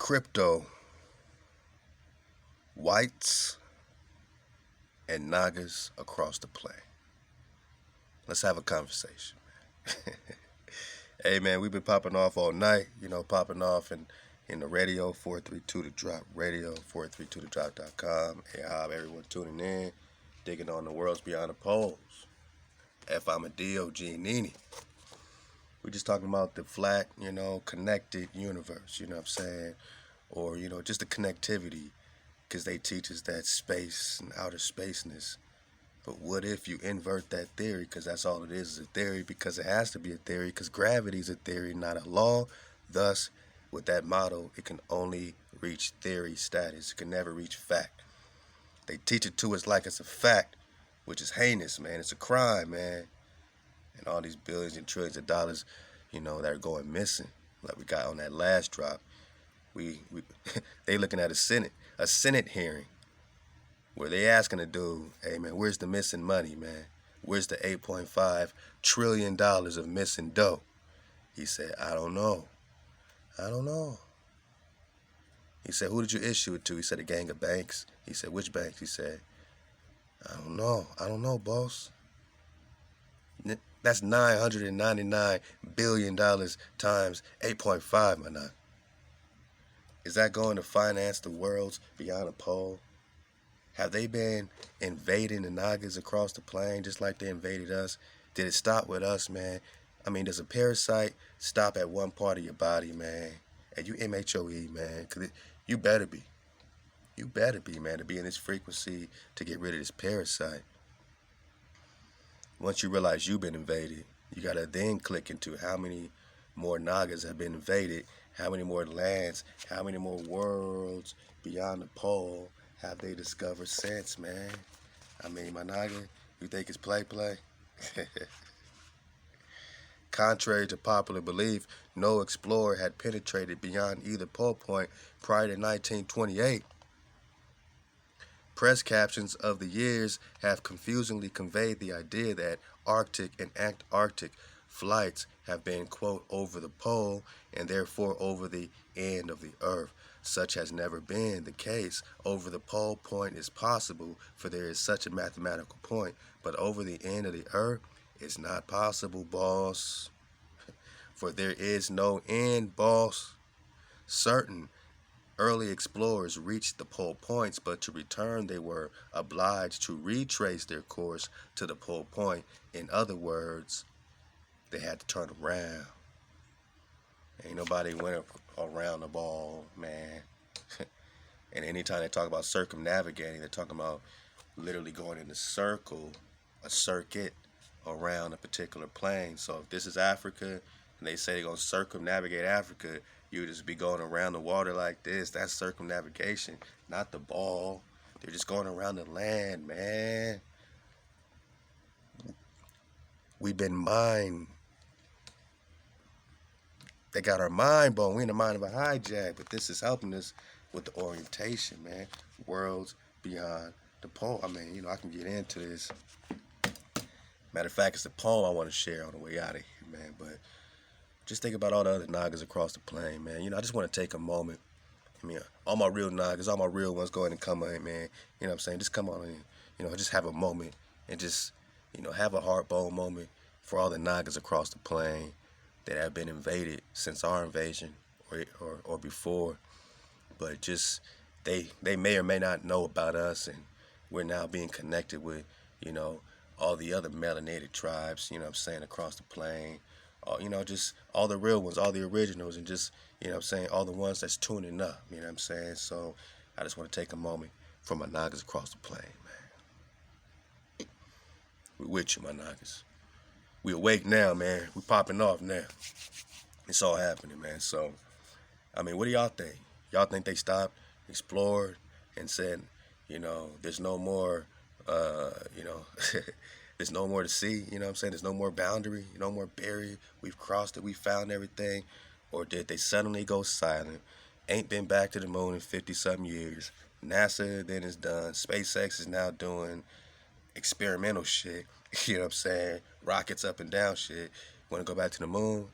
crypto, Wights, and Nagaz across the plain. Let's have a conversation. Hey man, we've been popping off all night, popping off in the radio, 432 to drop radio, 432 to drop.com. Hey, how everyone tuning in, digging on the worlds beyond the poles. F I'm a D.O.G. Nini. We're just talking about the flat, connected universe, you know what I'm saying? Or, just the connectivity, because they teach us that space and outer spaceness. But what if you invert that theory, because that's all it is a theory, because it has to be a theory, because gravity is a theory, not a law. Thus, with that model, it can only reach theory status. It can never reach fact. They teach it to us like it's a fact, which is heinous, man. It's a crime, man. And all these billions and trillions of dollars, that are going missing, like we got on that last drop. We they looking at a Senate hearing, where they asking the dude, hey man, where's the missing money, man? Where's the $8.5 trillion of missing dough? He said, I don't know. He said, who did you issue it to? He said, a gang of banks. He said, which banks? He said, I don't know, boss. That's $999 billion times 8.5, my nut. Is that going to finance the worlds beyond the pole? Have they been invading the Nagaz across the plain just like they invaded us? Did it stop with us, man? I mean, does a parasite stop at one part of your body, man? And you MHOE, man, because you better be. You better be, man, to be in this frequency to get rid of this parasite. Once you realize you've been invaded, you got to then click into how many more Nagaz have been invaded, how many more lands, how many more worlds beyond the pole have they discovered since, man? I mean, my Naga, you think it's play? Contrary to popular belief, no explorer had penetrated beyond either pole point prior to 1928. Press captions of the years have confusingly conveyed the idea that Arctic and Antarctic flights have been, quote, over the pole and therefore over the end of the earth. Such has never been the case. Over the pole point is possible, for there is such a mathematical point, but over the end of the earth is not possible, boss. For there is no end, boss. Certain early explorers reached the pole points, but to return they were obliged to retrace their course to the pole point. In other words, they had to turn around. Ain't nobody went around the ball, man. And anytime they talk about circumnavigating, they're talking about literally going in a circle, a circuit around a particular plane. So if this is Africa, and they say they're going to circumnavigate Africa, you would just be going around the water like this. That's circumnavigation, not the ball. They're just going around the land, man. We've been mined. They got our mind blown. We in the mind of a hijack, but this is helping us with the orientation, man. Worlds beyond the pole. I mean, I can get into this. Matter of fact, it's the poem I want to share on the way out of here, man. But just think about all the other Nagaz across the plain, man. I just want to take a moment. I mean, all my real Nagaz, all my real ones, go ahead and come on, man. You know what I'm saying? Just come on in. Just have a moment and just, have a heart-bone moment for all the Nagaz across the plain that have been invaded since our invasion or before. But just, they may or may not know about us, and we're now being connected with, all the other melanated tribes, across the plain. Just all the real ones, all the originals, and just, all the ones that's tuning up, So I just want to take a moment for my Nagaz across the plain, man. We're with you, my Nagaz. We awake now, man. We popping off now. It's all happening, man. So, I mean, what do y'all think? Y'all think they stopped, explored, and said, there's no more, there's no more to see, There's no more boundary, no more barrier. We've crossed it. We found everything. Or did they suddenly go silent? Ain't been back to the moon in 50-something years. NASA then is done. SpaceX is now doing experimental shit. Rockets up and down shit. Want to go back to the moon?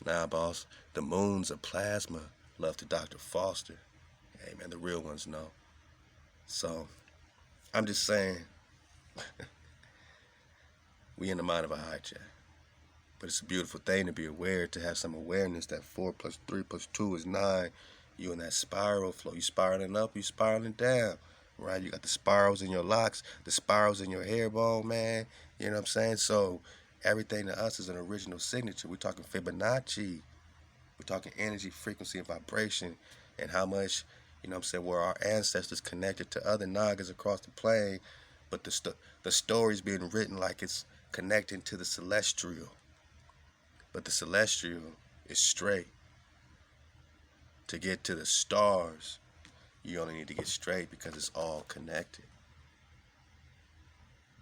Nah, boss. The moon's a plasma Love to Dr. Foster. Hey, man, the real ones know. So, I'm just saying, we in the mind of a hijack. But it's a beautiful thing to be aware, to have some awareness that 4 plus 3 plus 2 is 9. You in that spiral flow. You spiraling up, you spiraling down. Right? You got the spirals in your locks, the spirals in your hair bone, man. You know what I'm saying? So everything to us is an original signature. We're talking Fibonacci. We're talking energy, frequency, and vibration, and how much, you know what I'm saying, where our ancestors connected to other Nagas across the plane, but the story's being written like it's connecting to the celestial. But the celestial is straight. To get to the stars, you only need to get straight because it's all connected.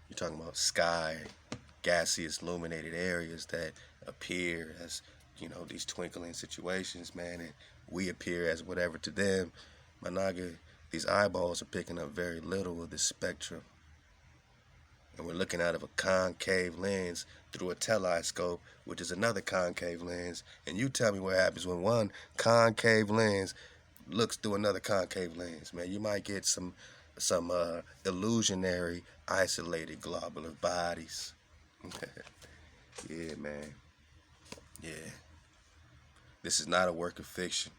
You're talking about sky, gaseous, illuminated areas that appear as, you know, these twinkling situations, man, and we appear as whatever to them. My Naga, these eyeballs are picking up very little of this spectrum. And we're looking out of a concave lens through a telescope, which is another concave lens. And you tell me what happens when one concave lens looks through another concave lens, man. You might get some illusionary, isolated globular bodies. Yeah, man. Yeah. This is not a work of fiction,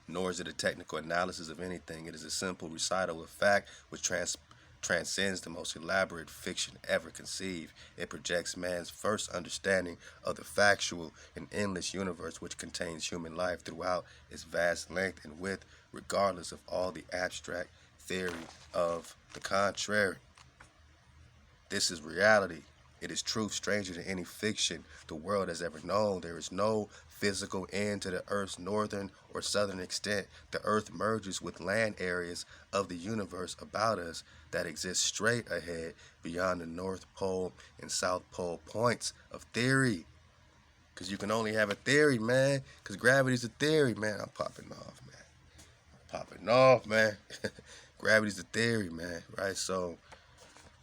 nor is it a technical analysis of anything. It is a simple recital of fact which transcends the most elaborate fiction ever conceived. It projects man's first understanding of the factual and endless universe which contains human life throughout its vast length and width, regardless of all the abstract theory of the contrary. This is reality. It is truth stranger than any fiction the world has ever known. There is no physical end to the Earth's northern or southern extent. The Earth merges with land areas of the universe about us that exist straight ahead beyond the North Pole and South Pole points of theory. Because you can only have a theory, man. Because gravity's a theory, man. I'm popping off, man. I'm popping off, man. Gravity's a theory, man. Right? So,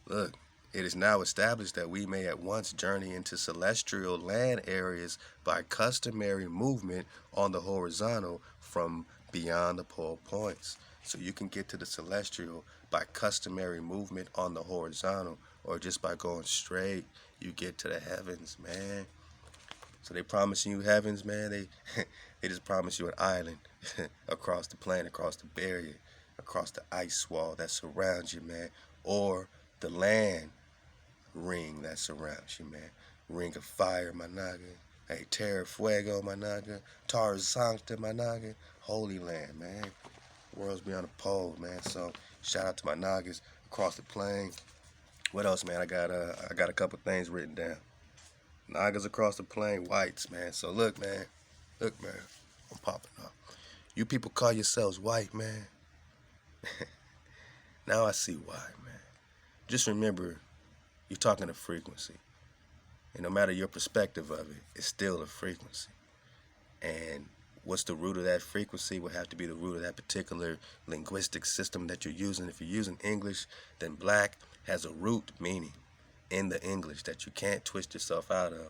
look. It is now established that we may at once journey into celestial land areas by customary movement on the horizontal from beyond the pole points. So you can get to the celestial by customary movement on the horizontal, or just by going straight, you get to the heavens, man. So they promising you heavens, man. They just promise you an island across the plane, across the barrier, across the ice wall that surrounds you, man, or the land ring that surrounds you, man. Ring of fire, my Naga. Hey, Terra Fuego, my Naga. Tar Sancta, my Naga. Holy land, man. World's beyond the pole, man. So shout out to my Nagas across the plain. What else, man? I got a couple things written down. Nagas across the plain, Wights, man. So look, man. Look, man. I'm popping up. You people call yourselves white, man. Now I see why, man. Just remember, you're talking a frequency. And no matter your perspective of it, it's still a frequency. And what's the root of that frequency will have to be the root of that particular linguistic system that you're using. If you're using English, then black has a root meaning in the English that you can't twist yourself out of.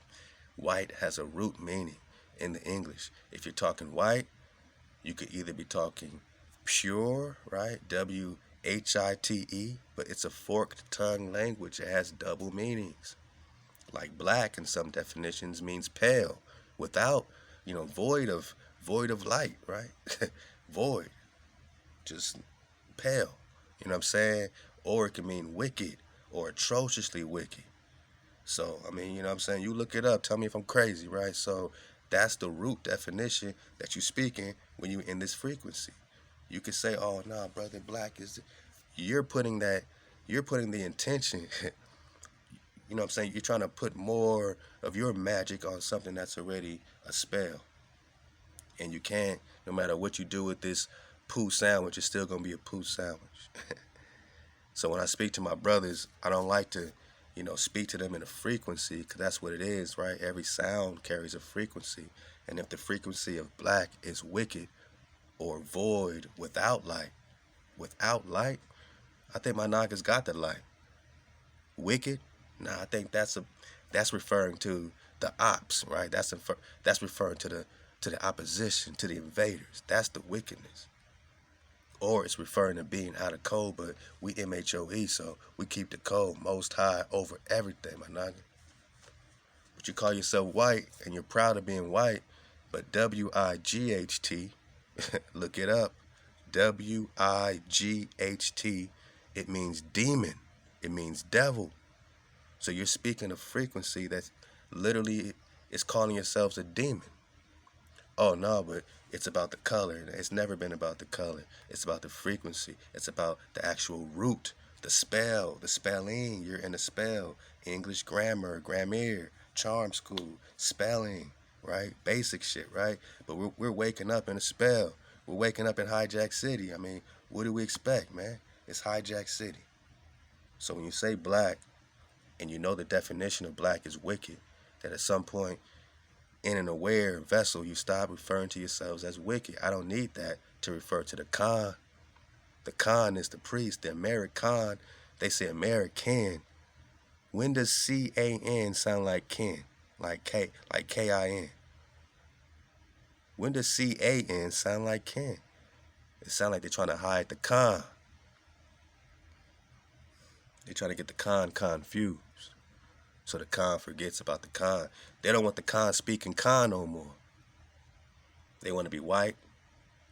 White has a root meaning in the English. If you're talking white, you could either be talking pure, right? W-H-I-T-E, but it's a forked tongue language. It has double meanings. Like black in some definitions means pale, without, void of light, right? Void, just pale, you know what I'm saying? Or it can mean wicked or atrociously wicked. So, I mean, you know what I'm saying? You look it up, tell me if I'm crazy, right? So that's the root definition that you're speaking when you're in this frequency. You could say, oh, nah, brother, black is... You're putting the intention, you know what I'm saying? You're trying to put more of your magic on something that's already a spell. And you can't, no matter what you do with this poo sandwich, it's still going to be a poo sandwich. So when I speak to my brothers, I don't like to, speak to them in a frequency, because that's what it is, right? Every sound carries a frequency. And if the frequency of black is wicked or void without light, I think my Naga's got the light. Wicked? Nah, I think that's referring to the ops, right? That's referring to to the opposition, to the invaders. That's the wickedness. Or it's referring to being out of code, but we MHOE, so we keep the code most high over everything, my nigga. But you call yourself white and you're proud of being white, but WIGHT, look it up, WIGHT, it means demon, it means devil. So you're speaking a frequency that literally is calling yourselves a demon. Oh no, but it's about the color. It's never been about the color. It's about the frequency. It's about the actual root, the spell, the spelling. You're in a spell. English grammar, charm school, spelling, right? Basic shit, right? But we're waking up in a spell. We're waking up in Hijack City. I mean, what do we expect, man? It's Hijack City. So when you say black, and you know the definition of black is wicked, that at some point in an aware vessel, you stop referring to yourselves as wicked. I don't need that to refer to the Khan. The Khan is the priest. The American, they say American. When does CAN sound like kin? Like KIN? When does CAN sound like kin? It sounds like they're trying to hide the Khan. They're trying to get the Khan confused. So the Khan forgets about the Khan. They don't want the Khan speaking Khan no more. They want to be white.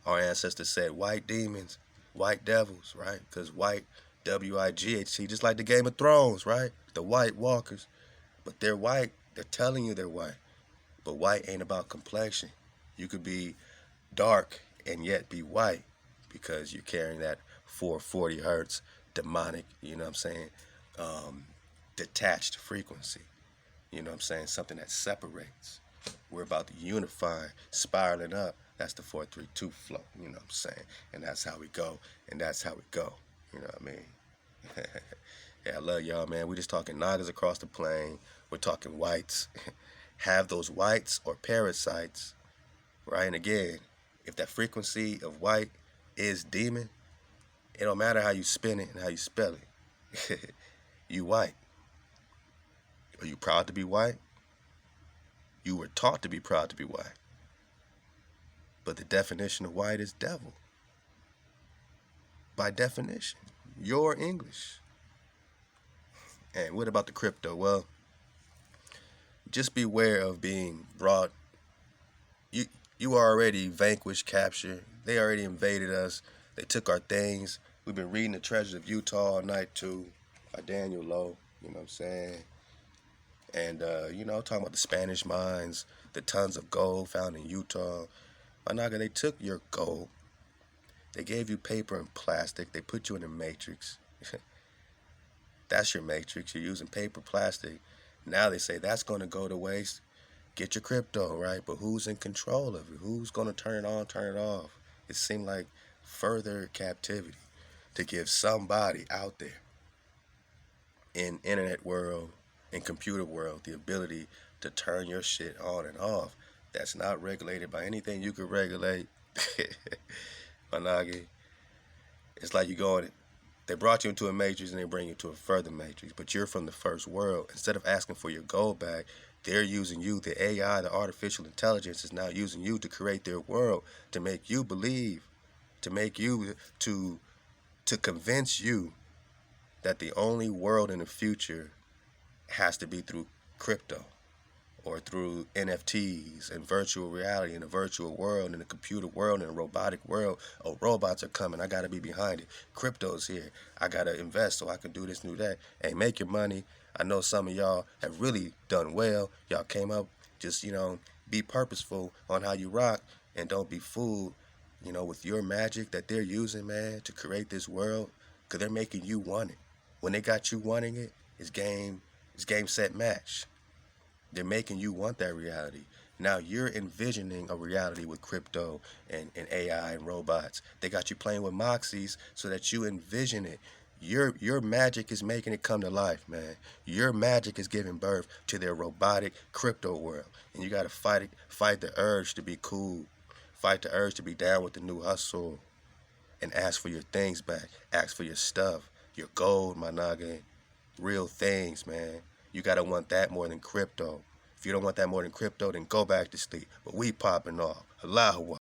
Our ancestors said white demons, white devils, right? Because white, WIGHT, just like the Game of Thrones, right? The White Walkers. But they're white. They're telling you they're white. But white ain't about complexion. You could be dark and yet be white because you're carrying that 440 hertz demonic, you know what I'm saying, detached frequency. You know what I'm saying? Something that separates. We're about to unify, spiraling up. That's the 432 flow, you know what I'm saying? And that's how we go, and that's how we go. You know what I mean? Yeah, I love y'all, man. We're just talking Nagaz across the plain. We're talking whites. Have those whites or parasites, right? And again, if that frequency of white is demon, it don't matter how you spin it and how you spell it. You white. Are you proud to be white? You were taught to be proud to be white. But the definition of white is devil. By definition. Your English. And what about the crypto? Well, just beware of being brought. You are already vanquished, captured. They already invaded us. They took our things. We've been reading The Treasures of Utah all night too, by Daniel Lowe. You know what I'm saying? And, talking about the Spanish mines, the tons of gold found in Utah. My nigga, they took your gold. They gave you paper and plastic. They put you in a matrix. That's your matrix. You're using paper, plastic. Now they say that's going to go to waste. Get your crypto, right? But who's in control of it? Who's going to turn it on, turn it off? It seemed like further captivity to give somebody out there in internet world, in computer world, the ability to turn your shit on and off. That's not regulated by anything you could regulate. Managi. It's like you going, they brought you into a matrix and they bring you to a further matrix, but you're from the first world. Instead of asking for your gold back, they're using you. The AI, the artificial intelligence is now using you to create their world, to make you believe, to make you, to convince you that the only world in the future has to be through crypto or through NFTs and virtual reality in a virtual world, in a computer world, in a robotic world. Oh, robots are coming. I got to be behind it. Crypto's here. I got to invest so I can do this, do that. Hey, make your money. I know some of y'all have really done well. Y'all came up, just, be purposeful on how you rock and don't be fooled, with your magic that they're using, man, to create this world, because they're making you want it. When they got you wanting it, it's game, set, match. They're making you want that reality. Now you're envisioning a reality with crypto and AI and robots. They got you playing with moxies so that you envision it. Your magic is making it come to life, man. Your magic is giving birth to their robotic crypto world. And you got to fight the urge to be cool. Fight the urge to be down with the new hustle. And ask for your things back. Ask for your stuff. Your gold, my noggin. Real things, man. You got to want that more than crypto. If you don't want that more than crypto, then go back to sleep. But we popping off. Halal HaWah.